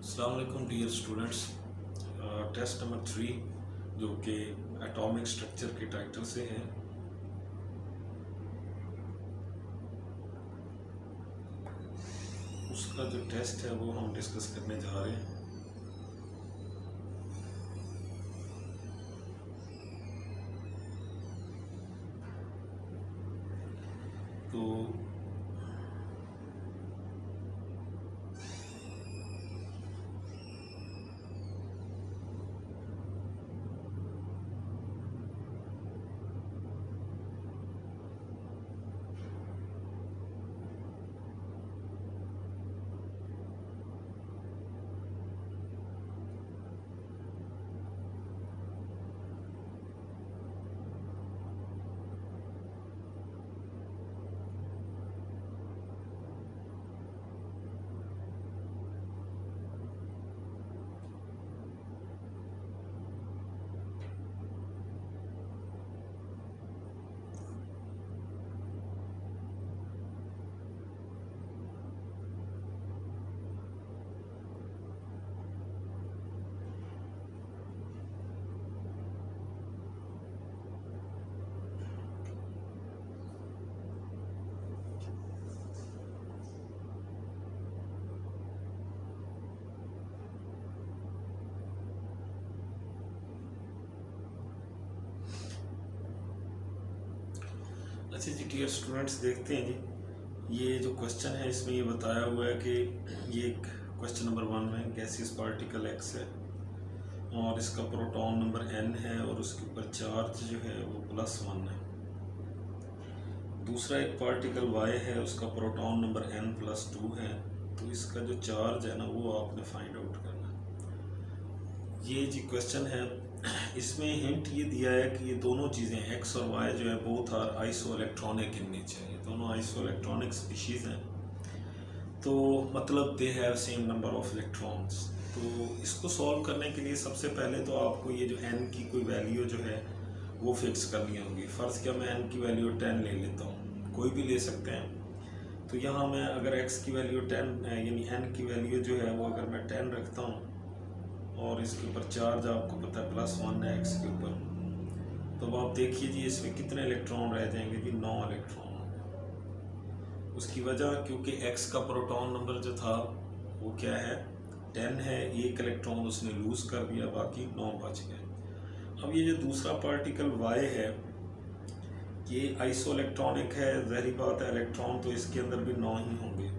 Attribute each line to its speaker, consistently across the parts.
Speaker 1: अस्सलाम वालेकुम dear students. Test number 3 जो कि एटॉमिक स्ट्रक्चर के टाइटल से है, उसका जो टेस्ट है वो हम डिस्कस करने जा रहे हैं। तो अच्छा जी डियर स्टूडेंट्स, देखते हैं जी। ये जो क्वेश्चन है इसमें ये बताया हुआ है कि ये क्वेश्चन नंबर 1 में गैसियस पार्टिकल एक्स है और इसका प्रोटॉन नंबर n है और उसके ऊपर चार्ज जो है वो +1 है। दूसरा एक पार्टिकल y है, उसका प्रोटॉन नंबर n+2 है। तो इसका जो चार्ज है ना वो आपने फाइंड आउट करना है। ये जी क्वेश्चन है। इसमें हिंट ये दिया है कि ये दोनों चीज़ें x और y जो है both are isoelectronic in nature, ये दोनों आइसो इलेक्ट्रॉनिक स्पीशीज़ हैं। तो मतलब they have same number of electrons. तो इसको सॉल्व करने के लिए सबसे पहले तो आपको ये जो n की कोई वैल्यू जो है वो फिक्स करनी होगी। फ़र्ज़ क्या, मैं n की वैल्यू 10 ले लेता हूँ, कोई भी ले सकते हैं। तो यहाँ मैं अगर x की वैल्यू 10 यानी n की वैल्यू जो है वो अगर मैं 10 रखता हूँ और इसके ऊपर चार्ज आपको पता है +1 है x के ऊपर, तो अब आप देखिए जी इसमें कितने इलेक्ट्रॉन रह जाएंगे जी, 9 इलेक्ट्रॉन। उसकी वजह क्योंकि x का प्रोटॉन नंबर जो था वो क्या है, 10 है। एक इलेक्ट्रॉन उसने लूज़ कर दिया, बाकी 9 बच गए। अब ये जो दूसरा पार्टिकल y है ये आइसो इलेक्ट्रॉनिक है, ज़ाहिर बात है इलेक्ट्रॉन तो इसके अंदर भी 9 ही होंगे,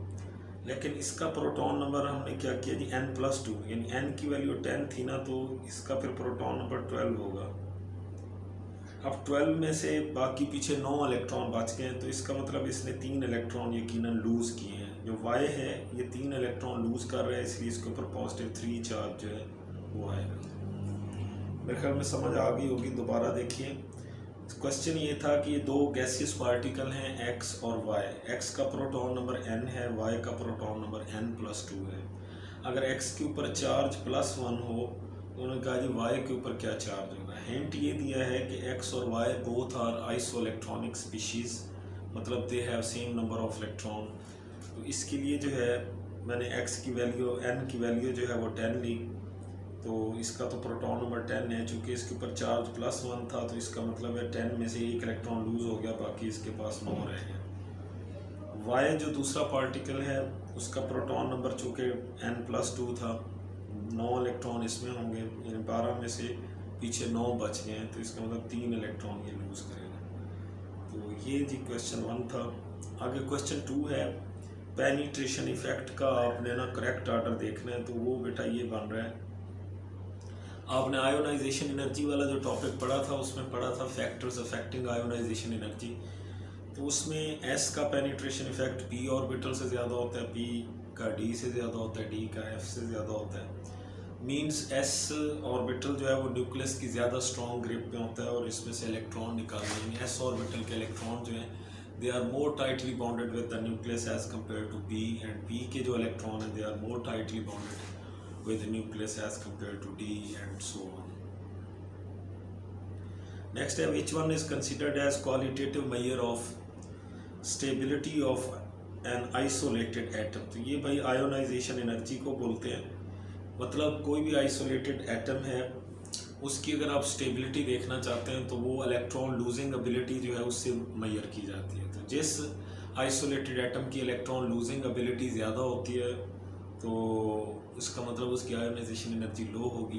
Speaker 1: लेकिन इसका प्रोटॉन नंबर हमने क्या किया जी n+2, यानी n की वैल्यू 10 थी ना, तो इसका फिर प्रोटॉन नंबर 12 होगा। अब 12 में से बाकी पीछे 9 इलेक्ट्रॉन बच गए हैं, तो इसका मतलब इसने 3 इलेक्ट्रॉन यकीनन लूज़ किए हैं। जो y है ये 3 इलेक्ट्रॉन लूज़ कर रहा है, इसलिए इसके ऊपर +3 चार्ज जो है वो आएगा। मेरे ख्याल में समझ आ गई होगी। दोबारा देखिए, क्वेश्चन ये था कि ये दो गैसियस पार्टिकल हैं x और y। x का प्रोटॉन नंबर n है, y का प्रोटॉन नंबर n+2 है। अगर x के ऊपर चार्ज +1 हो तो उन्होंने कहा जी y के ऊपर क्या चार्ज होगा। हिंट ये दिया है कि x और y both are isoelectronic species, मतलब they have same number of electron. तो इसके लिए जो है मैंने x की वैल्यू n की वैल्यू जो है वो 10 ली, तो इसका तो प्रोटॉन नंबर 10 है। चूँकि इसके ऊपर चार्ज +1 था तो इसका मतलब है 10 में से एक इलेक्ट्रॉन लूज़ हो गया, बाकी इसके पास 9 रह गए। वाई जो दूसरा पार्टिकल है उसका प्रोटॉन नंबर चूँकि n+2 था, 9 इलेक्ट्रॉन इसमें होंगे, यानी 12 में से पीछे 9 बच गए हैं, तो इसका मतलब 3 इलेक्ट्रॉन ये लूज़ करेगा। तो ये जी क्वेश्चन 1 था। आगे क्वेश्चन 2 है, पेनिट्रेशन इफेक्ट का आपने ना करेक्ट आर्डर देखना है। तो वो बेटा ये बन रहा है, आपने आयोनाइजेशन एनर्जी वाला जो टॉपिक पढ़ा था उसमें पढ़ा था फैक्टर्स अफेक्टिंग आयोनाइजेशन एनर्जी। तो उसमें S का पेनिट्रेशन इफेक्ट p ऑर्बिटल से ज़्यादा होता है, p का d से ज़्यादा होता है, d का f से ज़्यादा होता है। मींस S ऑर्बिटल जो है वो न्यूक्लियस की ज़्यादा स्ट्रॉन्ग ग्रिप में होता है और इसमें से इलेक्ट्रॉन निकालने, यानी S ऑर्बिटल के इलेक्ट्रॉन जो हैं they are more tightly bonded with the nucleus as compare to p, and p के जो इलेक्ट्रॉन हैं they are more tightly bonded with the nucleus as compared to D, and so on. Next है, which one is considered as qualitative measure of stability of an isolated atom। तो ये भाई ionisation energy को बोलते हैं मतलब कोई भी आइसोलेटेड एटम है उसकी अगर आप स्टेबिलिटी देखना चाहते हैं तो वो इलेक्ट्रॉन लूजिंग एबिलिटी जो है उससे मैयर की जाती है। तो जिस आइसोलेटेड एटम की इलेक्ट्रॉन लूजिंग एबिलिटी ज़्यादा होती है तो इसका मतलब उसकी आयोनाइजेशन एनर्जी लो होगी,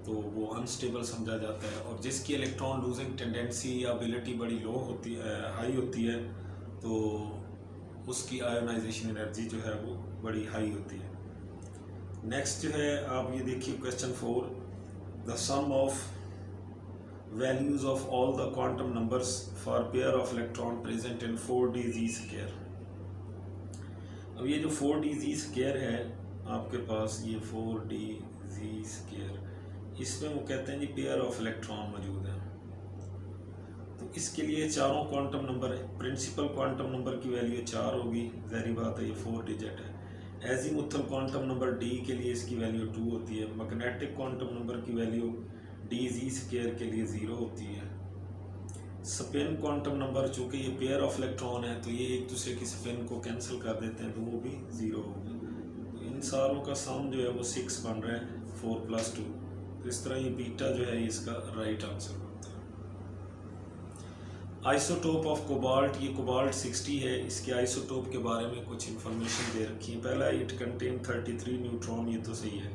Speaker 1: तो वो अनस्टेबल समझा जाता है। और जिसकी इलेक्ट्रॉन लूजिंग टेंडेंसी या एबिलिटी बड़ी लो होती है, हाई होती है, तो उसकी आयोनाइजेशन एनर्जी जो है वो बड़ी हाई होती है। नेक्स्ट जो है आप ये देखिए question 4, the sum of values of all the quantum numbers for pair of electron present in 4d(z)²। अब ये जो 4d(z)² है आपके पास, ये 4d(z)², इसमें वो कहते हैं जी पेयर ऑफ इलेक्ट्रॉन मौजूद है। तो इसके लिए चारों quantum number, principal quantum number की वैल्यू 4 होगी, ज़ाहिर बात है ये 4 डिजिट है। एजीमुथल क्वांटम नंबर d के लिए इसकी वैल्यू 2 होती है। मैग्नेटिक क्वांटम नंबर की वैल्यू d(z)² के लिए 0 होती है। स्पिन क्वांटम नंबर, चूँकि ये पेयर ऑफ इलेक्ट्रॉन है तो ये एक दूसरे की स्पिन को कैंसिल कर देते हैं, तो वो भी 0 होगा। तो इन सारों का सम जो है वो 6 बन रहा है, 4 + 2। तो इस तरह ये बीटा जो है इसका राइट आंसर बनता है। आइसोटोप ऑफ कोबाल्ट, ये कोबाल्ट 60 है, इसके आइसोटोप के बारे में कुछ इन्फॉर्मेशन दे रखी है। पहला, इट कंटेन 33 न्यूट्रॉन, ये तो सही है।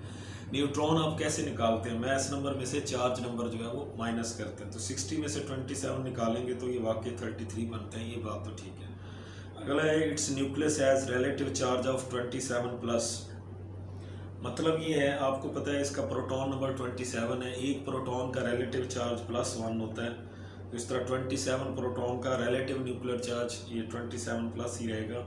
Speaker 1: न्यूट्रॉन आप कैसे निकालते हैं, मैस नंबर में से चार्ज नंबर जो है वो माइनस करते हैं, तो 60 में से 27 निकालेंगे तो ये वाकई 33 बनते हैं, ये बात तो ठीक है। अगला है, it's nucleus has relative charge of 27+। मतलब ये है, आपको पता है इसका प्रोटॉन नंबर 27 है, एक प्रोटॉन का रिलेटिव चार्ज +1 होता है, तो इस तरह 27 प्रोटॉन का रिलेटिव न्यूक्लियर चार्ज ये 27+ ही रहेगा।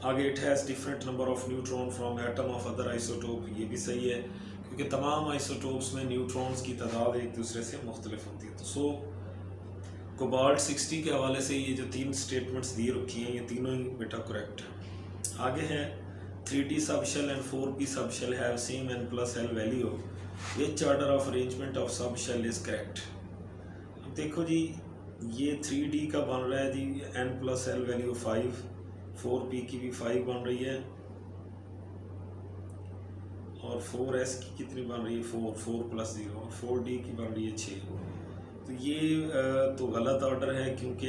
Speaker 1: आगे, it has different number of neutron from atom of other isotope, ये भी सही है क्योंकि तमाम आइसोटोप्स में न्यूट्रॉन्स की तादाद एक दूसरे से मुख्तलिफ होती है। तो सो कोबाल्ट 60 के हवाले से ये जो 3 स्टेटमेंट्स दी रखी हैं, ये तीनों ही बेटा करेक्ट है। आगे है, 3d subshell and 4p subshell have same n+l value, which order of arrangement of subshell is correct. अब देखो जी, ये 3d का बन रहा है जी n+l वैल्यू 5, 4p की भी 5 बन रही है, और 4s की कितनी बन रही है, 4 + 0, और 4d की बन रही है 6। तो ये तो गलत ऑर्डर है, क्योंकि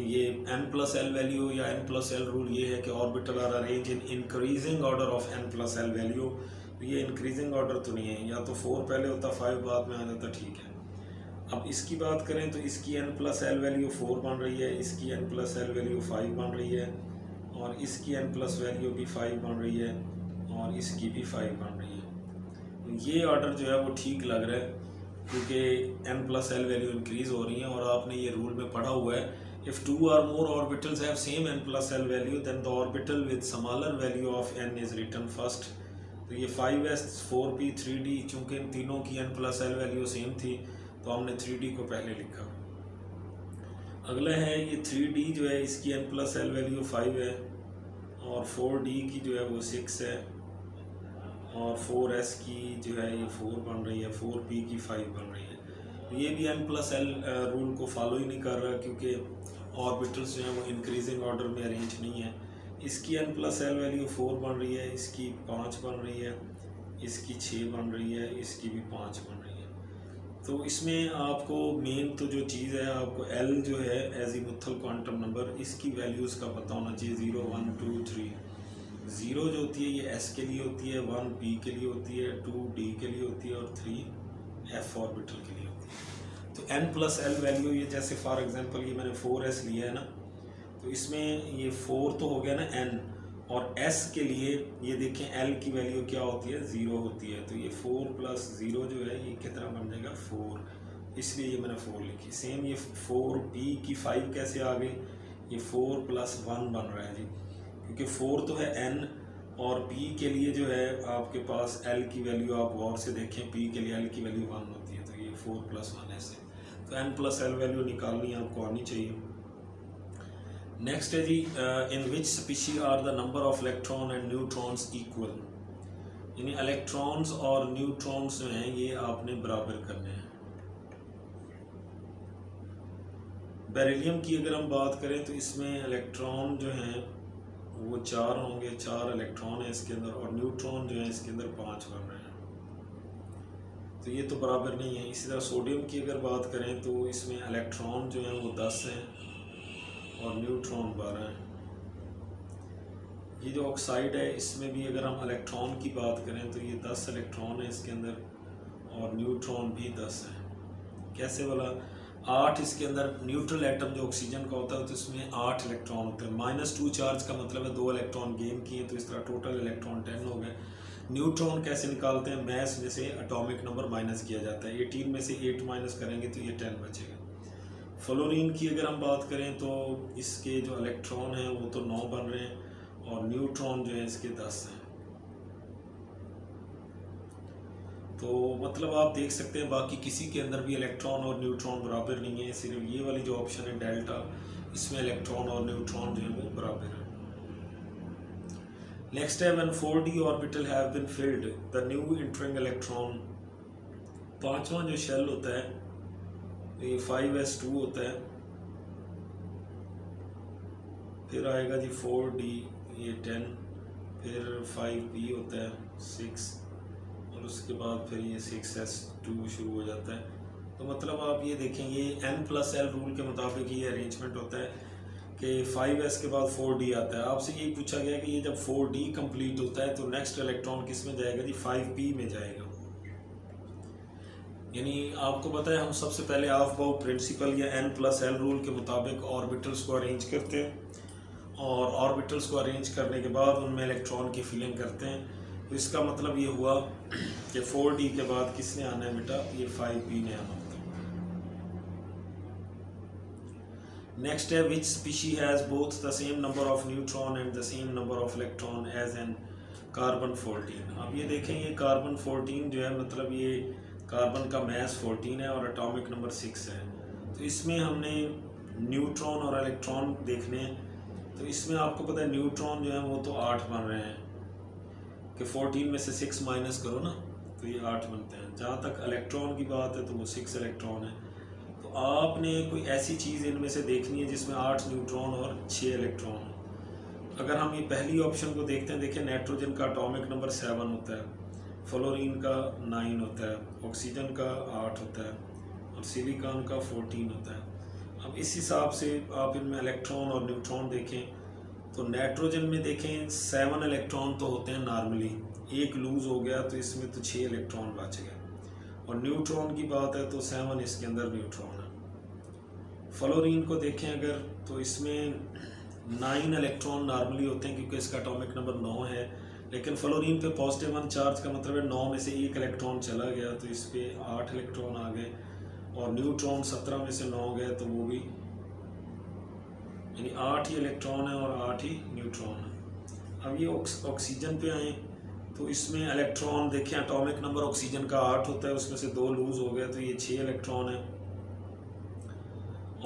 Speaker 1: ये n+l वैल्यू या n+l रूल ये है कि orbital are arrange in increasing order of n+l value. तो ये इंक्रीजिंग ऑर्डर तो नहीं है, या तो 4 पहले होता 5 बाद में आ जाता, ठीक है। अब इसकी बात करें तो इसकी n+l वैल्यू 4 बन रही है, इसकी n+l वैल्यू 5 बन रही है, और इसकी n+ वैल्यू भी 5 बन रही है, और इसकी भी 5 बन रही है। तो ये ऑर्डर जो है वो ठीक लग रहा है, क्योंकि n+l वैल्यू इंक्रीज हो रही है, और आपने ये रूल में पढ़ा हुआ है, if 2 or more orbitals have same n+l value then the orbital with smaller value of n is written first। तो ये 5s, 4p, 3d, चूँकि इन तीनों की n+l वैल्यू सेम थी तो हमने 3d को पहले लिखा। अगला है, ये 3d जो है इसकी n+l वैल्यू 5 है, और 4d की जो है वो 6 है, और 4s की जो है ये 4 बन रही है, 4p की 5 बन रही है। तो ये भी n+l रूल को फॉलो ही नहीं कर रहा, क्योंकि ऑर्बिटल्स जो हैं वो इंक्रीजिंग ऑर्डर में अरेंज नहीं है। इसकी n+l वैल्यू 4 बन रही है, इसकी 5 बन रही है, इसकी 6 बन रही है, इसकी भी 5 बन रही है। तो इसमें आपको मेन तो जो चीज़ है, आपको l जो है एजीमुथल क्वांटम नंबर, इसकी वैल्यूज़ का पता होना चाहिए, 0, 1, 2, 3। 0 जो होती है ये s के लिए होती है, 1 p के लिए होती है, 2 d के लिए होती है, और 3 f ऑर्बिटल के लिए होती है। तो n+l वैल्यू, ये जैसे फॉर एग्जांपल ये मैंने 4s लिया है ना, तो इसमें ये 4 तो हो गया ना n, और s के लिए ये देखें l की वैल्यू क्या होती है, 0 होती है। तो ये 4 + 0 जो है ये कितना बन जाएगा, 4, इसलिए ये मैंने 4 लिखी। सेम ये 4p की 5 कैसे आ गई, ये 4 + 1 बन रहा है जी, क्योंकि 4 तो है n, और p के लिए जो है आपके पास l की वैल्यू, आप गौर से देखें, p के लिए l की वैल्यू 1 होती है, तो ये 4 + 1 ऐसे। तो n+l वैल्यू निकालनी आपको आनी चाहिए। नेक्स्ट है जी, in which species are the number of electron and neutrons equal, यानी इलेक्ट्रॉन्स और न्यूट्रॉन्स जो हैं ये आपने बराबर करने हैं। बेरिलियम की अगर हम बात करें तो इसमें इलेक्ट्रॉन जो हैं वो 4 होंगे, 4 इलेक्ट्रॉन है इसके अंदर, और न्यूट्रॉन जो है इसके अंदर 5 बन रहे हैं, तो ये तो बराबर नहीं है। इसी तरह सोडियम की अगर बात करें तो इसमें इलेक्ट्रॉन जो है वो 10 हैं और न्यूट्रॉन 12 हैं। ये जो ऑक्साइड है इसमें भी अगर हम इलेक्ट्रॉन की बात करें तो ये 10 इलेक्ट्रॉन है इसके अंदर और न्यूट्रॉन भी 10 है। कैसे बोला, 8 इसके अंदर न्यूट्रल एटम जो ऑक्सीजन का होता है तो इसमें 8 इलेक्ट्रॉन होते हैं। -2 चार्ज का मतलब है 2 इलेक्ट्रॉन गेन किए, तो इस तरह टोटल इलेक्ट्रॉन 10 हो गए। न्यूट्रॉन कैसे निकालते हैं, मैस में से एटॉमिक नंबर माइनस किया जाता है, 18 में से 8 माइनस करेंगे तो ये 10 बचेगा। फ्लोरीन की अगर हम बात करें तो इसके जो इलेक्ट्रॉन हैं वो तो 9 बन रहे हैं और न्यूट्रॉन जो है इसके 10 हैं। तो मतलब आप देख सकते हैं बाकी किसी के अंदर भी इलेक्ट्रॉन और न्यूट्रॉन बराबर नहीं है, सिर्फ ये वाली जो ऑप्शन है डेल्टा, इसमें इलेक्ट्रॉन और न्यूट्रॉन जो है वो बराबर है। नेक्स्ट है when 4d orbital have been filled the new entering electron, पांचवा जो शेल होता है ये 5s2 होता है, फिर आएगा जी 4d ये 10, फिर 5p होता है 6 और उसके बाद फिर ये 6s2 शुरू हो जाता है। तो मतलब आप ये देखें ये n+l रूल के मुताबिक ये अरेंजमेंट होता है कि 5s के बाद 4d आता है। आपसे ये पूछा गया कि ये जब 4d कंप्लीट होता है तो नेक्स्ट इलेक्ट्रॉन किस में जाएगा जी, 5p में जाएगा। यानी आपको पता है हम सबसे पहले हाफ बाउ प्रिंसिपल या n+l रूल के मुताबिक ऑर्बिटल्स को अरेंज करते हैं और ऑर्बिटल्स को अरेंज करने के बाद उनमें इलेक्ट्रॉन की फिलिंग करते हैं। तो इसका मतलब ये हुआ कि 4d के बाद किसने आना है बेटा, ये 5p ने आना होता है। नेक्स्ट है which species has both the same number of neutron and the same number of electron as an carbon 14। अब ये देखें ये कार्बन 14 जो है मतलब ये कार्बन का मैस 14 है और एटॉमिक नंबर 6 है। तो इसमें हमने न्यूट्रॉन और इलेक्ट्रॉन देखने हैं, तो इसमें आपको पता है न्यूट्रॉन जो है वो तो 8 बन रहे हैं कि 14 में से 6 माइनस करो ना तो ये 8 बनते हैं। जहाँ तक इलेक्ट्रॉन की बात है तो वो 6 इलेक्ट्रॉन है। तो आपने कोई ऐसी चीज़ इनमें से देखनी है जिसमें 8 न्यूट्रॉन और 6 इलेक्ट्रॉन हो। अगर हम ये पहली ऑप्शन को देखते हैं, देखिए नाइट्रोजन का एटॉमिक नंबर 7 होता है, फ्लोरीन का 9 होता है, ऑक्सीजन का 8 होता है और सिलिकॉन का 14 होता है। अब इस हिसाब से आप इनमें इलेक्ट्रॉन और न्यूट्रॉन देखें तो नाइट्रोजन में देखें 7 इलेक्ट्रॉन तो होते हैं नॉर्मली, एक लूज़ हो गया तो इसमें तो 6 इलेक्ट्रॉन बच गए। और न्यूट्रॉन की बात है तो 7 इसके अंदर न्यूट्रॉन है। फ्लोरीन को देखें अगर तो इसमें 9 इलेक्ट्रॉन नॉर्मली होते हैं क्योंकि इसका एटॉमिक नंबर 9 है, लेकिन फ्लोरीन पे पॉजिटिव 1 चार्ज का मतलब है 9 में से 1 इलेक्ट्रॉन चला गया तो इस पर 8 इलेक्ट्रॉन आ गए और न्यूट्रॉन 17 में से 9 गए तो वो भी यानी 8 ही इलेक्ट्रॉन है और 8 ही न्यूट्रॉन है। अब ये ऑक्सीजन पे आए तो इसमें इलेक्ट्रॉन देखें एटॉमिक नंबर ऑक्सीजन का 8 होता है, उसमें से 2 लूज़ हो गए तो ये 6 इलेक्ट्रॉन है।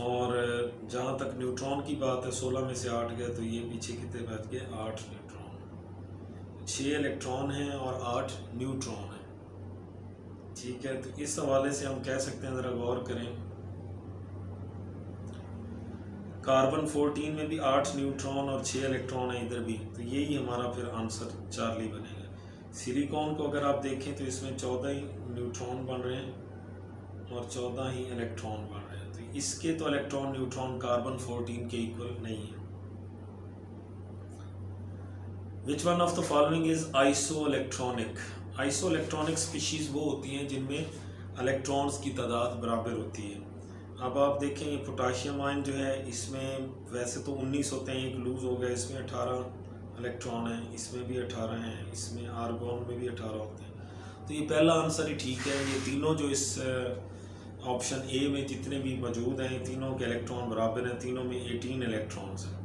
Speaker 1: और जहाँ तक न्यूट्रॉन की बात है 16 में से 8 गए तो ये पीछे कितने बच गए, 8 न्यूट्रॉन, 6 इलेक्ट्रॉन हैं और 8 न्यूट्रॉन है। ठीक है, तो इस हवाले से हम कह सकते हैं, ज़रा गौर करें, कार्बन 14 में भी 8 न्यूट्रॉन और 6 इलेक्ट्रॉन है इधर भी, तो यही हमारा फिर आंसर चार्ली बनेगा। सिलिकॉन को अगर आप देखें तो इसमें 14 ही न्यूट्रॉन बन रहे हैं और 14 ही इलेक्ट्रॉन बन रहे हैं, तो इसके तो इलेक्ट्रॉन न्यूट्रॉन कार्बन 14 के इक्वल नहीं है। Which one of the following is iso electronic. Iso electronic species वो होती हैं जिनमें इलेक्ट्रॉन्स की तादाद बराबर होती है। अब आप देखें ये पोटाशियम आयन जो है इसमें वैसे तो 19 होते हैं, एक लूज़ हो गया, इसमें 18 इलेक्ट्रॉन हैं, इसमें भी 18 हैं, इसमें आर्गॉन में भी 18 होते हैं। तो ये पहला आंसर ही ठीक है। ये तीनों जो इस ऑप्शन ए में जितने भी मौजूद हैं तीनों के इलेक्ट्रॉन बराबर हैं, तीनों में 18 इलेक्ट्रॉन्स हैं।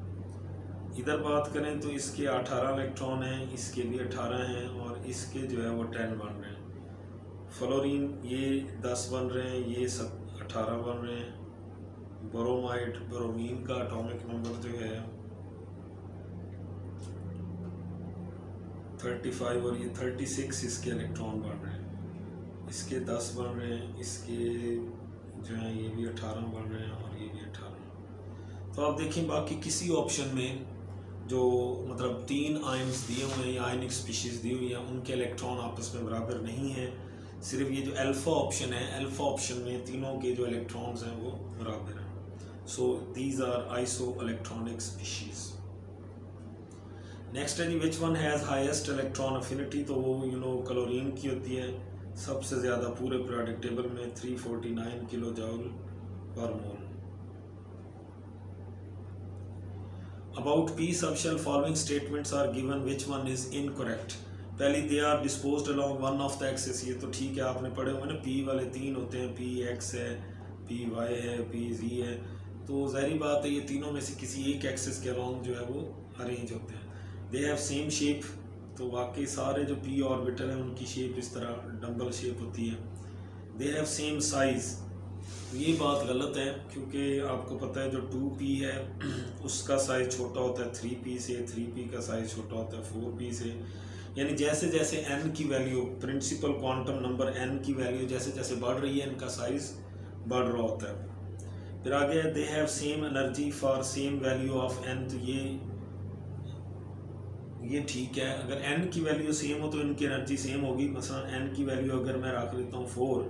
Speaker 1: इधर बात करें तो इसके 18 इलेक्ट्रॉन हैं, इसके भी 18 हैं और इसके जो है वो 10 बन रहे हैं। फ्लोरीन ये 10 बन रहे हैं, ये 18 बन रहे हैं। ब्रोमाइड ब्रोमीन का एटॉमिक नंबर जो है 35 और ये 36 इसके इलेक्ट्रॉन बन रहे हैं। इसके 10 बन रहे हैं, इसके जो है ये भी 18 बन रहे हैं और ये भी 18। तो आप देखें बाकी किसी ऑप्शन में जो मतलब 3 आयन्स दिए हुए हैं या आयनिक स्पीशीज़ दी हुई हैं, उनके इलेक्ट्रॉन आपस में बराबर नहीं है। सिर्फ ये जो अल्फ़ा ऑप्शन है, अल्फ़ा ऑप्शन में तीनों के जो इलेक्ट्रॉन्स हैं वो बराबर हैं। So these are isoelectronic species. Next है जी, which one has highest electron affinity, तो वो क्लोरीन की होती है सबसे ज़्यादा पूरे पीरियोडिक टेबल में 349 kilo joule per mole. About P subshell following statements are given, which one is incorrect. पहली, they are disposed along one of the axes, ये तो ठीक है, आपने पढ़े हुए ना, पी वाले 3 होते हैं, पी एक्स है, पी वाई है, पी जी है, तो ज़ाहिर बात है ये तीनों में से किसी एक एक्सेस के अलोंग जो है वो अरेंज होते हैं। दे हैव सेम शेप, तो वाकई सारे जो पी ऑर्बिटल हैं उनकी शेप इस तरह डम्बल शेप होती है। दे हैव सेम साइज़, ये बात गलत है, क्योंकि आपको पता है जो 2p है उसका साइज़ छोटा होता है 3p से, 3p का साइज़ छोटा होता है 4p से। यानी जैसे जैसे n की value, principal quantum number n की वैल्यू जैसे जैसे बढ़ रही है, इनका साइज़ बढ़ रहा होता है। फिर आगे दे have same energy for same value of n, तो ये ठीक है। अगर n की वैल्यू सेम हो तो इनकी एनर्जी सेम होगी। मसलन n की वैल्यू अगर मैं रख लेता हूँ 4,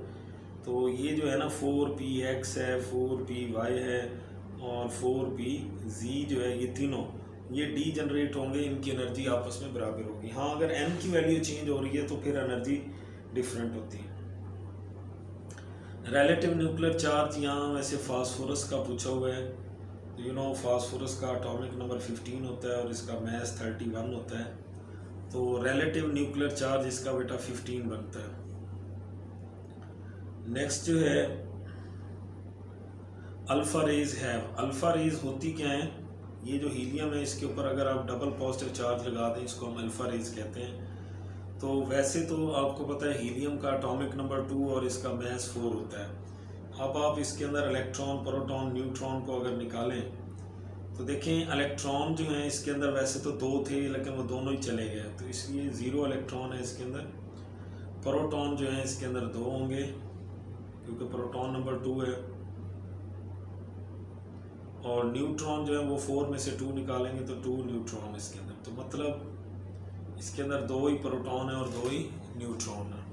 Speaker 1: तो ये जो है ना 4px है, 4py है और 4pz जो है, ये तीनों ये डी जनरेट होंगे, इनकी एनर्जी आपस में बराबर होगी। हाँ, अगर n की वैल्यू चेंज हो रही है तो फिर एनर्जी डिफरेंट होती है। रिलेटिव न्यूक्लियर चार्ज, यहाँ वैसे फास्फोरस का पूछा हुआ है, तो फास्फोरस का एटॉमिक नंबर 15 होता है और इसका मास 31 होता है, तो रिलेटिव न्यूक्लियर चार्ज इसका बेटा 15 बनता है। नेक्स्ट जो है अल्फा रेज है। अल्फा रेज होती क्या है, ये जो हीलियम है इसके ऊपर अगर आप डबल पॉजिटिव चार्ज लगा दें, इसको हम अल्फा रेज कहते हैं। तो वैसे तो आपको पता है हीलियम का एटॉमिक नंबर 2 और इसका मास 4 होता है। अब आप इसके अंदर इलेक्ट्रॉन, प्रोटॉन, न्यूट्रॉन को अगर निकालें तो देखें इलेक्ट्रॉन जो हैं इसके अंदर वैसे तो 2 थे, लेकिन वो दोनों ही चले गए, तो इसलिए 0 इलेक्ट्रॉन है इसके अंदर। प्रोटॉन जो है इसके अंदर 2 होंगे क्योंकि प्रोटॉन नंबर 2 है, और न्यूट्रॉन जो है वो 4 में से 2 निकालेंगे तो 2 न्यूट्रॉन इसके अंदर, तो मतलब इसके अंदर 2 ही प्रोटॉन है और 2 ही न्यूट्रॉन है।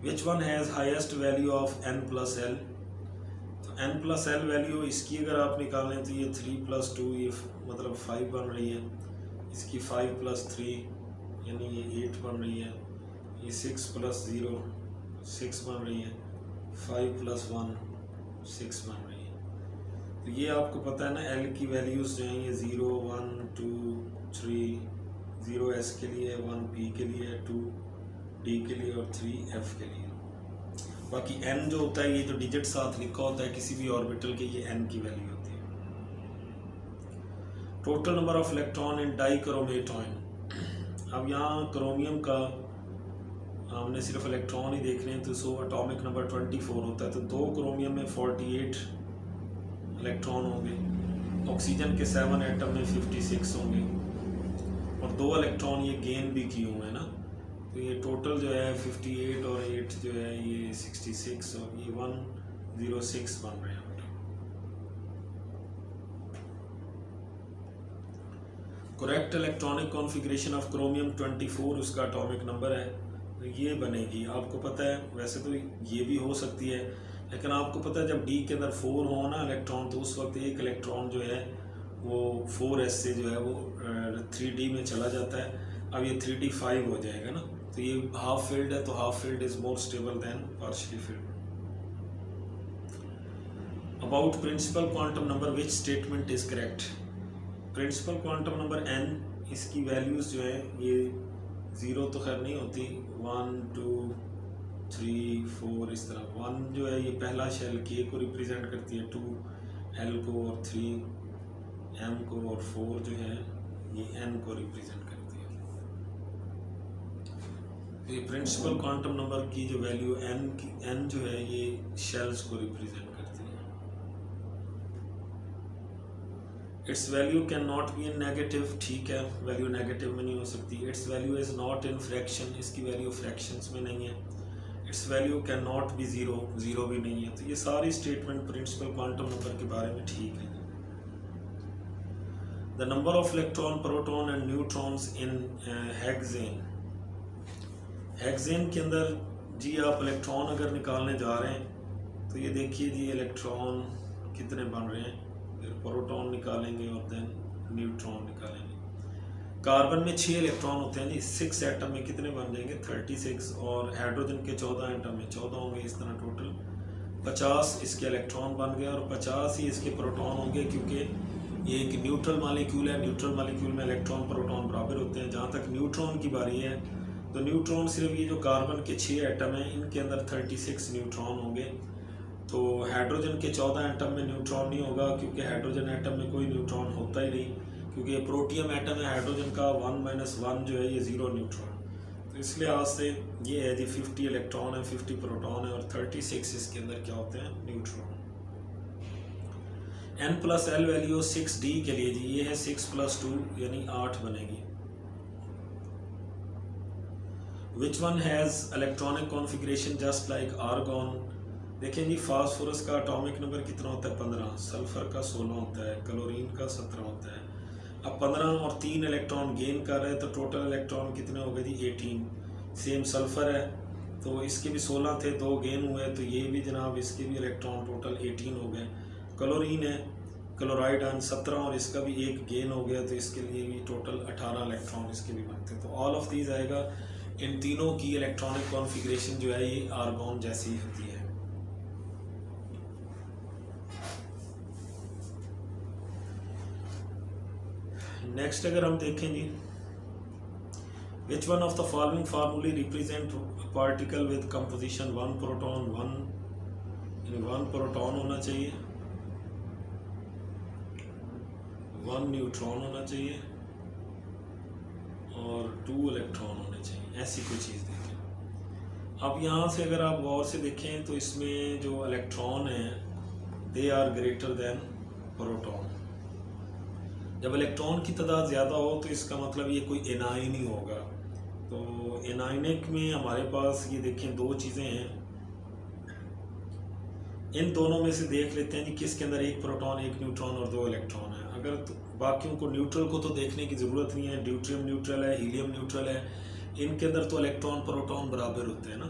Speaker 1: Which one has highest value of n+l, तो n+l वैल्यू इसकी अगर आप निकालें तो ये 3+2 ये मतलब 5 बन रही है, इसकी 5+3 यानी ये 8 बन रही है, ये 6+0 6 बन रही है, 5+1 6 बन रही है। तो ये आपको पता है ना, l की वैल्यूज़ जो हैं ये 0 1 2 3, 0 s के लिए, 1 p के लिए, 2 d के लिए और 3 f के लिए। बाकी n जो होता है, ये जो डिजिट साथ लिखा होता है किसी भी ऑर्बिटल के, ये n की वैल्यू होती है। Total number of electron in dichromate ion. अब यहाँ क्रोमियम का हमने सिर्फ इलेक्ट्रॉन ही देखने हैं, तो सो एटॉमिक नंबर 24 होता है, तो 2 क्रोमियम में 48 इलेक्ट्रॉन होंगे, ऑक्सीजन के 7 एटम में 56 होंगे, और 2 इलेक्ट्रॉन ये गेन भी किए हुए हैं ना, तो ये टोटल जो है 58 और 8 जो है ये 66 और ये 106 बन रहे हैं। Correct electronic configuration of chromium 24 उसका एटॉमिक नंबर है, तो ये बनेगी। आपको पता है वैसे तो ये भी हो सकती है, लेकिन आपको पता है जब डी के अंदर 4 हो ना इलेक्ट्रॉन, तो उस वक्त एक इलेक्ट्रॉन जो है वो 4s से जो है वो 3d में चला जाता है। अब ये 3d5 हो जाएगा ना, तो ये हाफ फिल्ड है, तो half filled is more stable than partially filled. About principal quantum number which statement is correct. Principal quantum number n, इसकी वैल्यूज़ जो है ये 0 तो खैर नहीं होती, 1 2 3 4 इस तरह। 1 जो है ये पहला शेल k को रिप्रेजेंट करती है, 2 l को और 3 m को और 4 जो है ये n को रिप्रेजेंट करती है। तो ये प्रिंसिपल क्वांटम नंबर की जो वैल्यू n जो है ये शेल्स को रिप्रेजेंट करती है। It's value can not be in negative, ठीक है, वैल्यू नेगेटिव में नहीं हो सकती। It's value is not in fraction, इसकी वैल्यू फ्रैक्शंस में नहीं है। It's value can not be zero, zero भी नहीं है। तो ये सारी स्टेटमेंट प्रिंसिपल क्वांटम नंबर के बारे में ठीक है। The number of electron, proton and neutrons in hexane. Hexane के अंदर जी आप इलेक्ट्रॉन अगर निकालने जा रहे हैं तो ये देखिए जी इलेक्ट्रॉन कितने बन रहे हैं, फिर प्रोटॉन निकालेंगे और देन न्यूट्रॉन निकालेंगे। कार्बन में 6 इलेक्ट्रॉन होते हैं जी, 6 एटम में कितने बन जाएंगे 36, और हाइड्रोजन के 14 एटम में 14 होंगे। इस तरह टोटल 50 इसके इलेक्ट्रॉन बन गए और 50 ही इसके प्रोटॉन होंगे, क्योंकि ये एक न्यूट्रल मॉलिक्यूल है। न्यूट्रल मॉलिक्यूल में इलेक्ट्रॉन प्रोटॉन बराबर होते हैं। जहाँ तक न्यूट्रॉन की बारी है तो न्यूट्रॉन सिर्फ ये जो कार्बन के 6 एटम हैं इनके अंदर 36 न्यूट्रॉन होंगे। तो हाइड्रोजन के 14 एटम में न्यूट्रॉन नहीं होगा, क्योंकि हाइड्रोजन एटम में कोई न्यूट्रॉन होता ही नहीं, क्योंकि ये प्रोटियम एटम है हाइड्रोजन का। 1 - 1 जो है ये 0 न्यूट्रॉन। तो इसलिए आज से ये है जी 50 इलेक्ट्रॉन है, 50 प्रोटॉन है और 36 इसके अंदर क्या होते हैं न्यूट्रॉन। n+l वैल्यू 6d के लिए जी ये है 6 + 2 यानी 8 बनेगी। विच one has electronic configuration just like argon. देखें जी फास्फोरस का एटॉमिक नंबर कितना होता है 15, सल्फर का 16 होता है, क्लोरीन का 17 होता है। अब 15 और 3 इलेक्ट्रॉन गेन कर रहे हैं तो टोटल इलेक्ट्रॉन कितने हो गए जी 18। सेम सल्फर है तो इसके भी 16 थे, 2 गेन हुए, तो ये भी जनाब इसके भी इलेक्ट्रॉन टोटल 18 हो गए। क्लोरीन है क्लोराइड आयन 17 और इसका भी 1 गेन हो गया, तो इसके लिए भी टोटल 18 इलेक्ट्रॉन इसके भी बनते हैं। तो ऑल ऑफ दीज आएगा। इन तीनों की इलेक्ट्रॉनिक कॉन्फ़िगरेशन जो है ये आर्गॉन जैसी होती है। नेक्स्ट अगर हम देखें जी, which one of the following formulae represent particle with composition 1 proton 1 proton होना चाहिए, 1 न्यूट्रॉन होना चाहिए और 2 इलेक्ट्रॉन होने चाहिए, ऐसी कोई चीज़ देखें। अब यहाँ से अगर आप गौर से देखें तो इसमें जो इलेक्ट्रॉन हैं they are greater than proton. जब इलेक्ट्रॉन की तादाद ज़्यादा हो तो इसका मतलब ये कोई एनाइन ही होगा। तो एनाइनिक में हमारे पास ये देखें 2 चीज़ें हैं, इन दोनों में से देख लेते हैं कि किसके अंदर 1 प्रोटॉन 1 न्यूट्रॉन और 2 इलेक्ट्रॉन है। अगर तो बाकियों को न्यूट्रल को तो देखने की ज़रूरत नहीं है, ड्यूट्रियम न्यूट्रल है, हीलियम न्यूट्रल है, इनके अंदर तो इलेक्ट्रॉन प्रोटॉन बराबर होते हैं ना।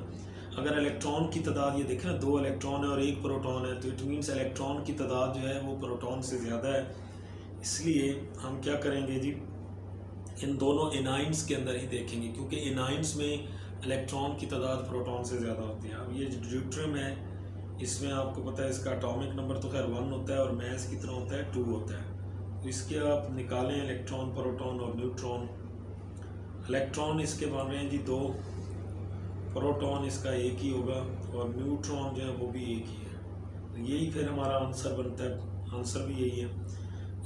Speaker 1: अगर इलेक्ट्रॉन की तादाद ये देखें ना 2 इलेक्ट्रॉन है और 1 प्रोटॉन है, तो इट मीन्स इलेक्ट्रॉन की तादाद जो है वो प्रोटॉन से ज़्यादा है। इसलिए हम क्या करेंगे जी, इन दोनों एनाइंस के अंदर ही देखेंगे, क्योंकि एनाइंस में इलेक्ट्रॉन की तादाद प्रोटॉन से ज़्यादा होती है। अब ये जो ड्यूट्रियम है इसमें आपको पता है इसका एटॉमिक नंबर तो खैर 1 होता है और मास कितना होता है 2 होता है। तो इसके आप निकालें इलेक्ट्रॉन प्रोटॉन और न्यूट्रॉन। इलेक्ट्रॉन इसके बन रहे हैं जी 2, प्रोटॉन इसका 1 ही होगा और न्यूट्रॉन जो है वो भी 1 ही है। तो यही फिर हमारा आंसर बनता है, आंसर भी यही है।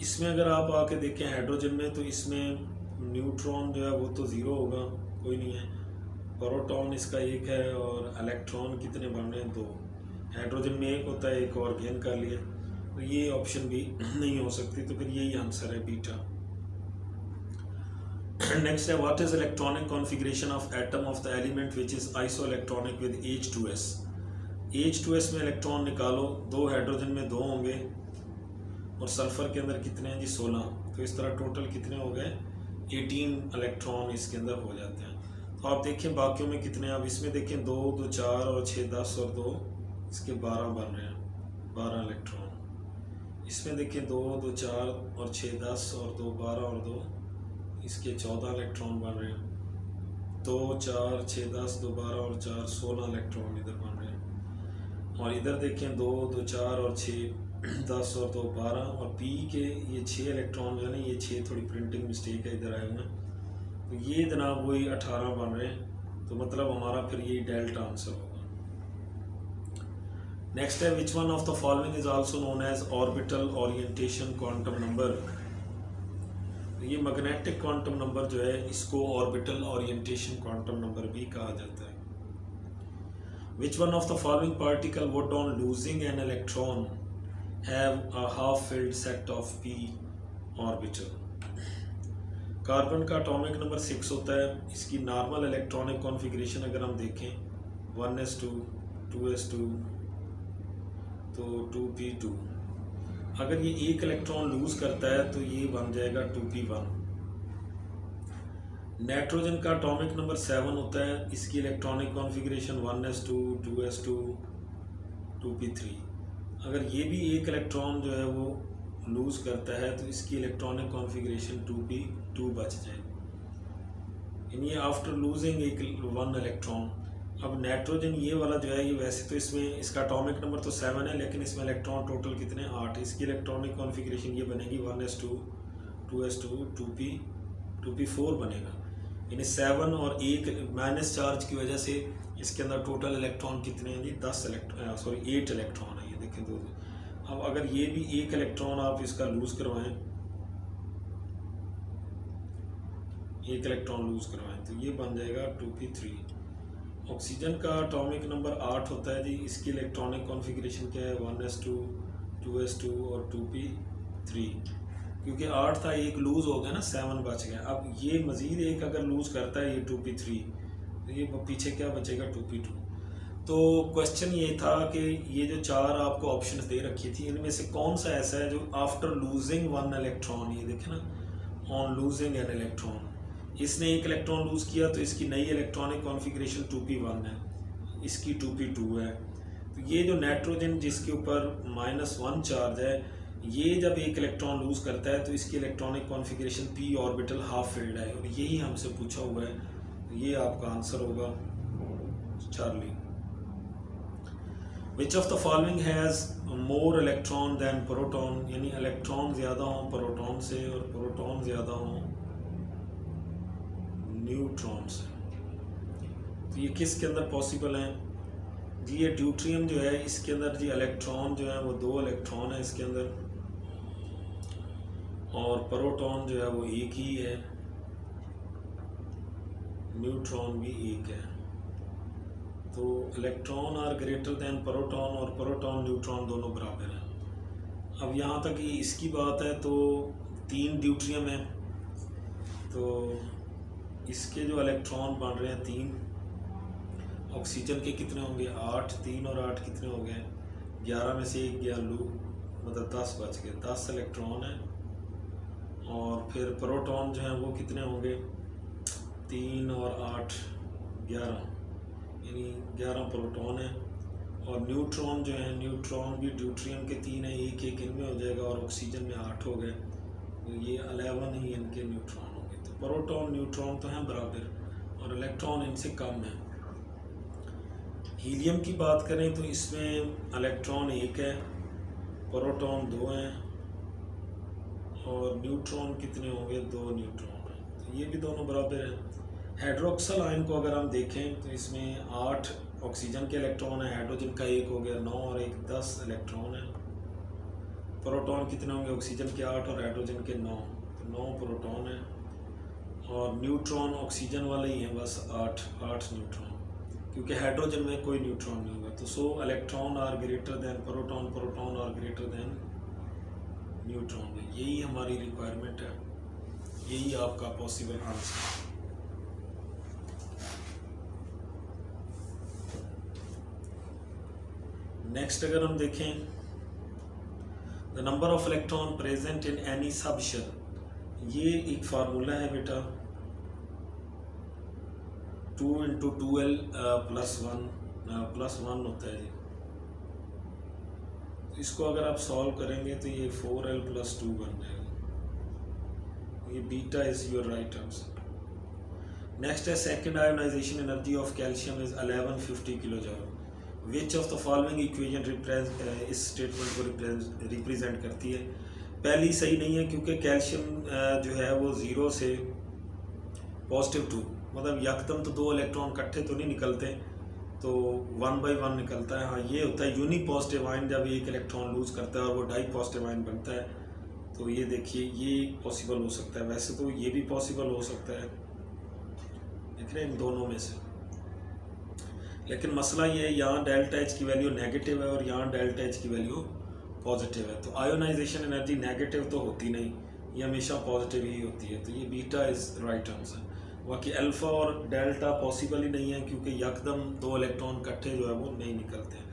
Speaker 1: इसमें अगर आप आके देखें हाइड्रोजन में तो इसमें न्यूट्रॉन जो है वो तो 0 होगा, कोई नहीं है। प्रोटॉन इसका 1 है और इलेक्ट्रॉन कितने बन रहे हैं 2। हाइड्रोजन में 1 होता है, 1 और गेन कर लिया, तो ये ऑप्शन भी नहीं हो सकती। तो फिर यही आंसर है बीटा। नेक्स्ट है what is electronic configuration of atom of the element which is iso electronic with H2S। H2S में इलेक्ट्रॉन निकालो, 2 हाइड्रोजन में 2 होंगे और सल्फर के अंदर कितने हैं जी 16। तो इस तरह टोटल कितने हो गए 18 इलेक्ट्रॉन इसके अंदर हो जाते हैं। तो आप देखें बाकियों में कितने, अब इसमें देखें 2 2 4 और 6 10 और 2 इसके 12 बन रहे हैं, 12 इलेक्ट्रॉन। इसमें देखें 2 2 4 और 6 10 और 2 12 और 2 इसके 14 इलेक्ट्रॉन बन रहे हैं। 2 4 6 10 2 12 और 4 16 इलेक्ट्रॉन इधर बन रहे हैं। और इधर देखें 2 2 4 और 6 10 और 2 12 और पी के ये 6 इलेक्ट्रॉन जो है ना, ये 6 थोड़ी प्रिंटिंग मिस्टेक है इधर आए हुए हैं। तो ये जनाब वही 18 बन रहे हैं। तो मतलब हमारा फिर ये डेल्टा आंसर होगा। नेक्स्ट है which one of the following is also known as orbital orientation quantum number. ये मैग्नेटिक क्वांटम नंबर जो है इसको ऑर्बिटल ओरिएंटेशन क्वांटम नंबर भी कहा जाता है। Which one of the following particle would on losing an electron have a half filled set of p orbital। Carbon का atomic number 6 होता है। इसकी नॉर्मल इलेक्ट्रॉनिक कॉन्फ़िगरेशन अगर हम देखें 1s2 2s2 तो 2p2। अगर ये एक इलेक्ट्रॉन लूज करता है तो ये बन जाएगा 2p1। नाइट्रोजन का एटॉमिक नंबर 7 होता है, इसकी electronic configuration 1s2 2s2 2p3। अगर ये भी एक इलेक्ट्रॉन जो है वो लूज करता है तो इसकी इलेक्ट्रॉनिक कॉन्फ़िगरेशन 2p2 बच जाएगी। यानी आफ्टर लूजिंग वन इलेक्ट्रॉन। अब नाइट्रोजन ये वाला जो है ये वैसे तो इसमें इसका एटॉमिक नंबर तो 7 है, लेकिन इसमें इलेक्ट्रॉन टोटल कितने 8। इसकी इलेक्ट्रॉनिक कॉन्फ़िगरेशन ये बनेगी 1s2 2s2 2p4 बनेगा। यानी 7 और 1 माइनस चार्ज की वजह से इसके अंदर टोटल इलेक्ट्रॉन कितने हैं जी 8 इलेक्ट्रॉन है। ये देखें तो अब अगर ये भी एक इलेक्ट्रॉन आप इसका लूज करवाएं, एक इलेक्ट्रॉन लूज करवाएं तो ये बन जाएगा 2p3। ऑक्सीजन का एटॉमिक नंबर 8 होता है जी, इसकी इलेक्ट्रॉनिक कॉन्फ़िगरेशन क्या है 1s2 2s2 और 2p3। क्योंकि 8 था, एक लूज़ हो गया ना, 7 बच गया। अब ये मज़ीद एक अगर लूज़ करता है ये 2p3 तो ये पीछे क्या बचेगा 2p2। तो क्वेश्चन ये था कि ये जो 4 आपको ऑप्शंस दे रखी थी इनमें से कौन सा ऐसा है जो आफ्टर लूजिंग वन इलेक्ट्रॉन, ये देखें ना, ऑन लूजिंग एन इलेक्ट्रॉन, इसने एक इलेक्ट्रॉन लूज़ किया तो इसकी नई इलेक्ट्रॉनिक कॉन्फ़िगरेशन 2p1 है, इसकी 2p2 है। तो ये जो नाइट्रोजन जिसके ऊपर -1 चार्ज है, ये जब एक इलेक्ट्रॉन लूज़ करता है तो इसकी electronic configuration p orbital half filled है, और यही हमसे पूछा हुआ है। तो ये आपका आंसर होगा Charlie. Which of the following has more electron than proton, यानी इलेक्ट्रॉन ज़्यादा हों प्रोटॉन से और प्रोटॉन ज़्यादा हों न्यूट्रॉन से। तो ये किसके अंदर पॉसिबल है जी? ये ड्यूट्रियम जो है इसके अंदर जी इलेक्ट्रॉन जो है वो 2 इलेक्ट्रॉन है इसके अंदर, और प्रोटॉन जो है वो एक ही है, न्यूट्रॉन भी एक है। तो electron are greater than proton और प्रोटॉन न्यूट्रॉन दोनों बराबर हैं। अब यहाँ तक कि इसकी बात है तो 3 ड्यूट्रियम है, तो इसके जो इलेक्ट्रॉन बन रहे हैं 3। ऑक्सीजन के कितने होंगे 8, 3 और 8 कितने हो गए 11 में से 1 गया लू, मतलब 10 बच गए, 10 इलेक्ट्रॉन है। और फिर प्रोटॉन जो है वो कितने होंगे 3 और 8 11, यानी 11 प्रोटॉन है। और न्यूट्रॉन जो है, न्यूट्रॉन भी ड्यूट्रियम के 3 है, एक एक इनमें हो जाएगा, और ऑक्सीजन में 8 हो गए, तो ये 11 ही इनके न्यूट्रॉन हो गए। तो प्रोटॉन न्यूट्रॉन तो हैं बराबर, और इलेक्ट्रॉन इनसे कम है। हीलियम की बात करें तो इसमें इलेक्ट्रॉन 1 है, प्रोटॉन 2 हैं, और न्यूट्रॉन कितने होंगे 2 न्यूट्रॉन हैं, तो ये भी दोनों बराबर हैं। हाइड्रोक्सल आयन को अगर हम देखें तो इसमें 8 ऑक्सीजन के इलेक्ट्रॉन है, हाइड्रोजन का 1 हो गया 9 और 1 10 इलेक्ट्रॉन है। प्रोटॉन कितने होंगे ऑक्सीजन के 8 और हाइड्रोजन के 9, तो 9 प्रोटॉन है। और न्यूट्रॉन ऑक्सीजन वाले ही हैं बस 8 न्यूट्रॉन, क्योंकि हाइड्रोजन में कोई न्यूट्रॉन नहीं होगा। तो so electron are greater than proton, proton are greater than neutron. यही हमारी रिक्वायरमेंट है, यही आपका पॉसिबल आंसर है। नेक्स्ट अगर हम देखें the number of electron present in any subshell, ये एक फार्मूला है बेटा 2 × 2l +1 होता है जी। तो इसको अगर आप सॉल्व करेंगे तो ये 4l + 2 बन जाएगा। ये beta is your right answer. Next है second ionisation energy of calcium is 1150 kilo joule. Which of the following equation इस स्टेटमेंट को रिप्रेजेंट करती है? पहली सही नहीं है, क्योंकि कैल्शियम जो है वो 0 से +2, मतलब यकदम तो 2 इलेक्ट्रॉन इकट्ठे तो नहीं निकलते, तो 1 by 1 निकलता है। हाँ, ये होता है यूनी पॉजिटिव आयन, जब एक इलेक्ट्रॉन लूज करता है और वो डाई पॉजिटिव आयन बनता है। तो ये देखिए ये पॉसिबल हो सकता है, वैसे तो ये भी पॉसिबल हो सकता है, देख रहे हैं इन दोनों में से। लेकिन मसला ये है यहाँ डेल्टा एच की वैल्यू नेगेटिव है और यहाँ डेल्टा एच की वैल्यू पॉजिटिव है, तो आयोनाइजेशन एनर्जी नेगेटिव तो होती नहीं, ये हमेशा पॉजिटिव ही होती है। तो ये बीटा इज़ राइट आंसर। बाकी अल्फ़ा और डेल्टा पॉसिबल ही नहीं है, क्योंकि यकदम दो इलेक्ट्रॉन इकट्ठे जो है वो नहीं निकलते हैं।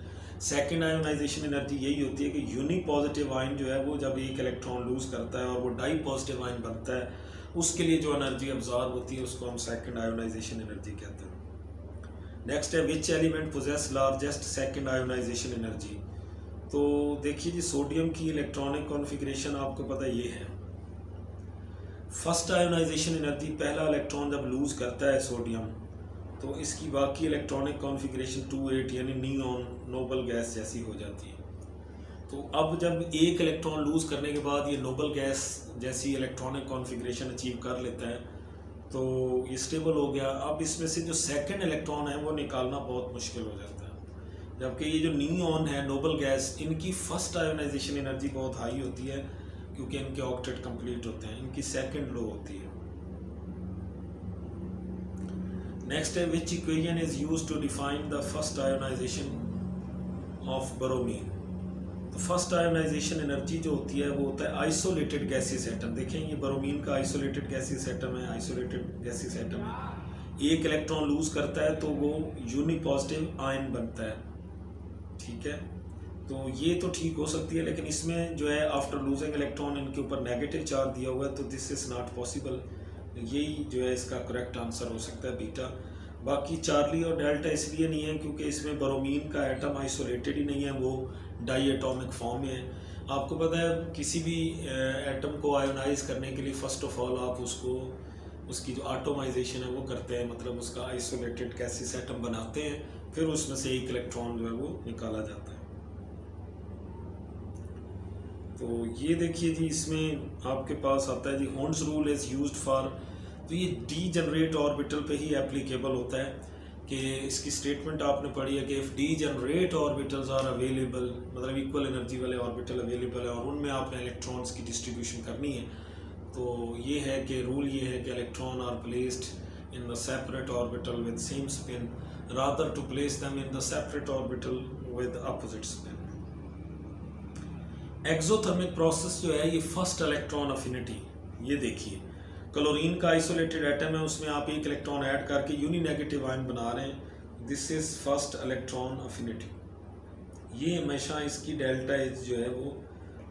Speaker 1: सेकेंड आयोनाइजेशन एनर्जी यही होती है कि यूनी पॉजिटिव आयन जो है वो जब एक इलेक्ट्रॉन लूज़ करता है और वो डाई पॉजिटिव आयन बनता है, उसके लिए जो एनर्जी अब्जॉर्ब होती है उसको हम सेकेंड आयोनाइजेशन एनर्जी कहते हैं। नेक्स्ट है which element possess largest second ionisation energy. तो देखिए जी, सोडियम की इलेक्ट्रॉनिक कॉन्फ़िगरेशन आपको पता ये है। फर्स्ट आयोनाइजेशन एनर्जी, पहला इलेक्ट्रॉन जब लूज़ करता है सोडियम, तो इसकी बाकी इलेक्ट्रॉनिक कॉन्फ़िगरेशन 2-8 यानी नियॉन नोबल गैस जैसी हो जाती है। तो अब जब एक इलेक्ट्रॉन लूज़ करने के बाद ये नोबल गैस जैसी इलेक्ट्रॉनिक कॉन्फ़िगरेशन अचीव कर लेता है, तो ये स्टेबल हो गया। अब इसमें से जो सेकंड इलेक्ट्रॉन है वो निकालना बहुत मुश्किल हो जाता है, जबकि ये जो नियॉन है नोबल गैस, इनकी फर्स्ट आयोनाइजेशन एनर्जी बहुत हाई होती है, क्योंकि इनके ऑक्टेट कंप्लीट होते हैं, इनकी सेकंड लो होती है। नेक्स्ट है which equation is used to define the first ionization of bromine. तो फर्स्ट आयोनाइजेशन एनर्जी जो होती है वो होता है आइसोलेटेड गैसियस एटम। देखें ये ब्रोमीन का आइसोलेटेड गैसियस एटम है, आइसोलेटेड गैसियस एटम है। एक इलेक्ट्रॉन लूज करता है तो वो यूनी पॉजिटिव आयन बनता है, ठीक है। तो ये तो ठीक हो सकती है, लेकिन इसमें जो है आफ्टर लूजिंग इलेक्ट्रॉन इनके ऊपर नेगेटिव चार्ज दिया हुआ है, तो दिस इज़ नॉट पॉसिबल। यही जो है इसका करेक्ट आंसर हो सकता है बीटा। बाकी चार्ली और डेल्टा इसलिए नहीं है क्योंकि इसमें ब्रोमीन का एटम आइसोलेटेड ही नहीं है, वो डाई एटॉमिक फॉर्म में है। आपको पता है किसी भी एटम को आयोनाइज करने के लिए फ़र्स्ट ऑफ ऑल आप उसको उसकी जो एटॉमाइजेशन है वो करते हैं, मतलब उसका आइसोलेटेड गैसियस एटम बनाते हैं, फिर उसमें से एक इलेक्ट्रॉन जो है वो निकाला जाता है। तो ये देखिए जी, इसमें आपके पास आता है जी Hund's rule is used for, तो ये डी जनरेट ऑर्बिटल पे ही एप्लीकेबल होता है कि इसकी स्टेटमेंट आपने पढ़ी है कि if degenerate orbitals are available, मतलब इक्वल एनर्जी वाले ऑर्बिटल अवेलेबल है और उनमें आपने इलेक्ट्रॉन्स की डिस्ट्रीब्यूशन करनी है, तो ये है कि रूल ये है कि electron are placed in the separate orbital with same spin rather to place them in the separate orbital with opposite spin. Exothermic process जो है ये फर्स्ट इलेक्ट्रॉन अफिनिटी, ये देखिए क्लोरीन का आइसोलेटेड एटम है, उसमें आप एक इलेक्ट्रॉन ऐड करके यूनी नेगेटिव आयन बना रहे हैं, this is first electron affinity. ये हमेशा इसकी डेल्टा एच जो है वो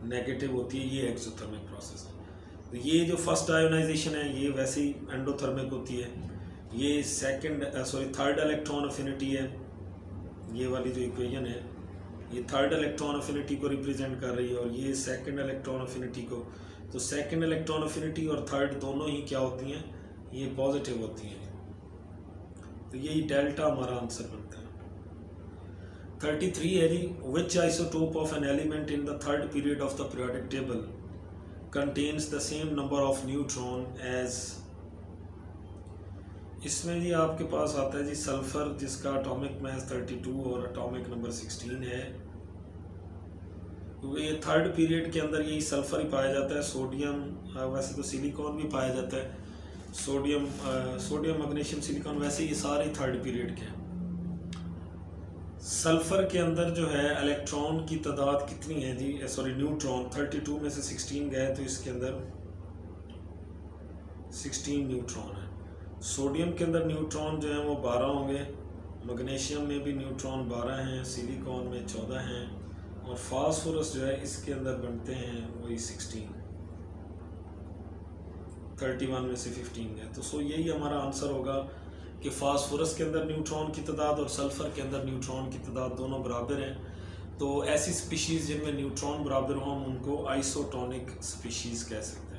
Speaker 1: नेगेटिव होती है, ये एक्सोथर्मिक प्रोसेस है। तो ये जो फर्स्ट आयोनाइजेशन है ये वैसे ही एंडोथर्मिक होती है। ये थर्ड इलेक्ट्रॉन अफिनिटी है, ये वाली जो इक्वेशन है ये थर्ड इलेक्ट्रॉन अफिनिटी को रिप्रेजेंट कर रही है, और ये सेकंड इलेक्ट्रॉन अफिनिटी को। तो सेकंड इलेक्ट्रॉन अफिनिटी और थर्ड दोनों ही क्या होती हैं, ये पॉजिटिव होती हैं। तो यही डेल्टा हमारा आंसर बनता है। 33 है जी, which isotope of an element in the third period of the periodic table contains the same number of neutron as. इसमें जी आपके पास आता है जी सल्फर, जिसका एटॉमिक मास 32 और एटॉमिक नंबर 16 है, क्योंकि ये थर्ड पीरियड के अंदर यही सल्फर ही पाया जाता है। सोडियम, वैसे तो सिलिकॉन भी पाया जाता है, सोडियम मैग्नीशियम सिलिकॉन, वैसे ये सारे थर्ड पीरियड के हैं। सल्फर के अंदर जो है इलेक्ट्रॉन की तादाद कितनी है जी, न्यूट्रॉन 32 में से 16 गए, तो इसके अंदर 16 न्यूट्रॉन है। सोडियम के अंदर न्यूट्रॉन जो है वो 12 होंगे, मैग्नीशियम में भी न्यूट्रॉन 12 हैं, सिलिकॉन में 14 हैं, और फास्फोरस जो है इसके अंदर बनते हैं वही 16, 31 में से 15 है। तो यही हमारा आंसर होगा कि फास्फोरस के अंदर न्यूट्रॉन की तादाद और सल्फर के अंदर न्यूट्रॉन की तादाद दोनों बराबर हैं। तो ऐसी स्पीशीज़ जिनमें न्यूट्रॉन बराबर हों हम उनको आइसोटोनिक स्पीशीज़ कह सकते हैं।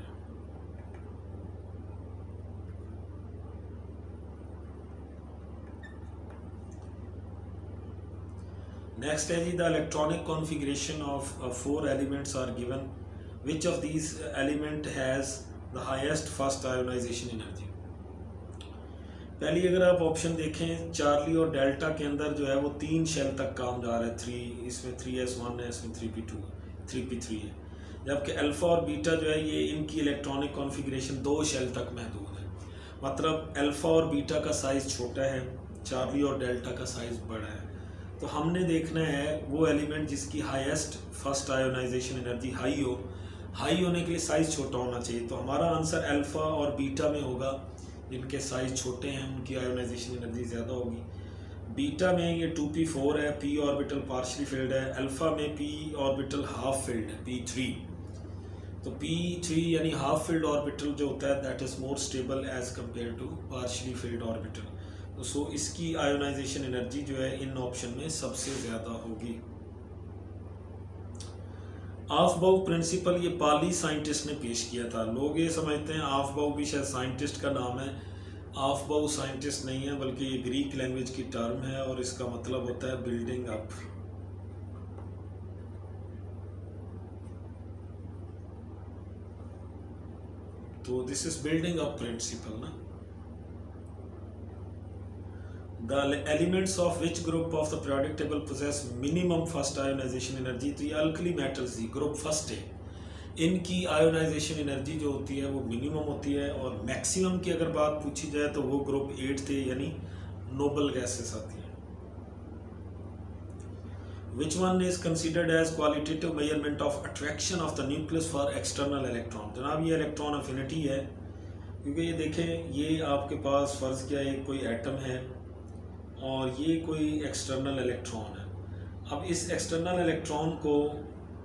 Speaker 1: नेक्स्ट है जी the electronic configuration of 4 elements are given, which of these element has the highest first ionisation energy. पहली अगर आप ऑप्शन देखें, चार्ली और डेल्टा के अंदर जो है वो 3 शेल तक काम जा रहा है, 3 इसमें 3s1 है, इसमें 3p2 3p3 है, जबकि अल्फ़ा और बीटा जो है ये इनकी इलेक्ट्रॉनिक कॉन्फ़िगरेशन 2 शेल तक महदूद है। मतलब अल्फ़ा और बीटा का साइज़ छोटा है, चार्ली और डेल्टा का साइज़ बड़ा है। तो हमने देखना है वो एलिमेंट जिसकी highest first ionisation energy high हो, हाई होने के लिए साइज़ छोटा होना चाहिए। तो हमारा आंसर अल्फ़ा और बीटा में होगा, जिनके साइज छोटे हैं उनकी आयोनाइजेशन एनर्जी ज़्यादा होगी। बीटा में ये 2p4 है, p ऑर्बिटल पार्शली फिल्ड है। अल्फ़ा में p ऑर्बिटल हाफ फिल्ड है, p3। तो p3 यानी हाफ फिल्ड ऑर्बिटल जो होता है that is more stable as compare to partially filled orbital. तो सो इसकी आयोनाइजेशन एनर्जी जो है इन ऑप्शन में सबसे ज़्यादा होगी। ऑफबाउ प्रिंसिपल ये पाली साइंटिस्ट ने पेश किया था। लोग ये समझते हैं ऑफबाउ भी शायद साइंटिस्ट का नाम है। ऑफबाउ साइंटिस्ट नहीं है, बल्कि ये ग्रीक लैंग्वेज की टर्म है और इसका मतलब होता है बिल्डिंग अप। तो this is building up principle ना। The elements of which group of the periodic table possess minimum first ionisation energy. तो ये अल्कली मेटल्स ही ग्रुप फर्स्ट है, इनकी आयोनाइजेशन एनर्जी जो होती है वो मिनिमम होती है। और मैक्सिमम की अगर बात पूछी जाए तो वो ग्रुप 8 थे, यानी नोबल गैसेस आती हैं। Which one is considered as qualitative measurement of attraction of the nucleus for external electron. जनाब ये इलेक्ट्रॉन अफिनिटी है, क्योंकि ये देखें ये आपके पास फ़र्ज़ किया एक कोई एटम है और ये कोई एक्सटर्नल इलेक्ट्रॉन है। अब इस एक्सटर्नल इलेक्ट्रॉन को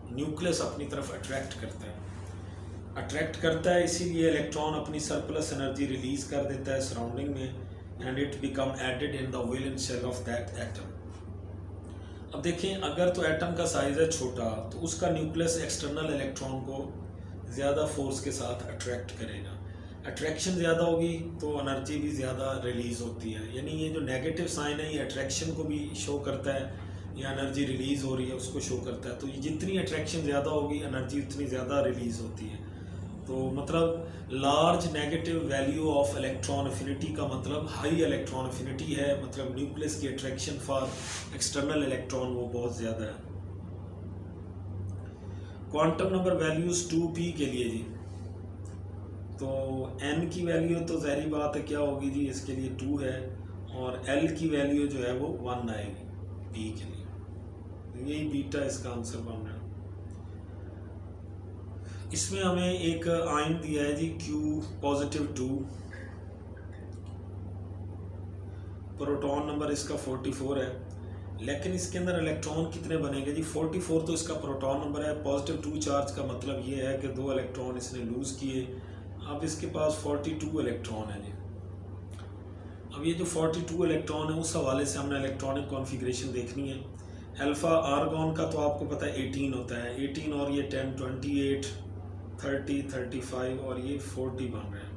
Speaker 1: न्यूक्लियस अपनी तरफ अट्रैक्ट करता है, इसीलिए इलेक्ट्रॉन अपनी सरप्लस एनर्जी रिलीज़ कर देता है सराउंडिंग में and it become added in the valence shell of that atom. अब देखें अगर तो एटम का साइज़ है छोटा तो उसका न्यूक्लियस एक्सटर्नल इलेक्ट्रॉन को ज़्यादा फोर्स के साथ अट्रैक्ट करेगा। अट्रैक्शन ज़्यादा होगी तो एनर्जी भी ज़्यादा रिलीज़ होती है। यानी ये जो नेगेटिव साइन है ये अट्रैक्शन को भी शो करता है, या एनर्जी रिलीज़ हो रही है उसको शो करता है। तो ये जितनी अट्रैक्शन ज़्यादा होगी एनर्जी उतनी ज़्यादा रिलीज़ होती है। तो मतलब large negative value of electron affinity का मतलब हाई इलेक्ट्रॉन अफिनिटी है, मतलब न्यूक्लियस की अट्रैक्शन फॉर एक्सटर्नल इलेक्ट्रॉन वो बहुत ज़्यादा है। क्वांटम नंबर वैल्यूज़ 2p के लिए जी, तो n की वैल्यू तो ज़ाहिर बात है क्या होगी जी, इसके लिए 2 है, और l की वैल्यू जो है वो 1 आएगी p के लिए। तो यही बीटा इसका आंसर बन रहा है। इसमें हमें एक आयन दिया है जी Q+2, प्रोटॉन नंबर इसका 44 है, लेकिन इसके अंदर इलेक्ट्रॉन कितने बनेंगे जी? 44 तो इसका प्रोटॉन नंबर है। +2 चार्ज का मतलब ये है कि 2 इलेक्ट्रॉन इसने लूज़ किए। अब इसके पास 42 इलेक्ट्रॉन है जी। अब ये जो 42 इलेक्ट्रॉन है उस हवाले से हमने इलेक्ट्रॉनिक कॉन्फ़िगरेशन देखनी है। अल्फ़ा आर्गॉन का तो आपको पता है 18 होता है, 18 और ये 10, 28, 30, 35 और ये 40 बन रहे हैं।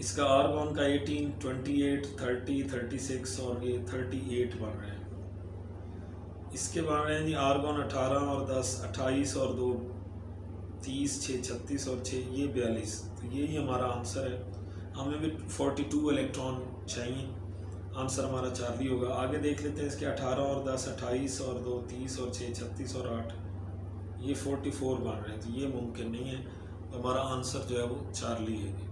Speaker 1: इसका आर्गॉन का 18, 28, 30, 36 और ये 38 बन रहे हैं। इसके बन रहे हैं जी आर्गॉन 18 और 10, 28 और 2, 30, 6, 36 और 6 ये 42। तो यही हमारा आंसर है। हमें भी 42 इलेक्ट्रॉन चाहिए, आंसर हमारा 4 होगा। आगे देख लेते हैं इसके 18 और 10, 28 और 2, 30 और 6, 36 और 8 ये 44 बन रहे हैं। तो ये मुमकिन नहीं है, तो हमारा आंसर जो है वो 4 है।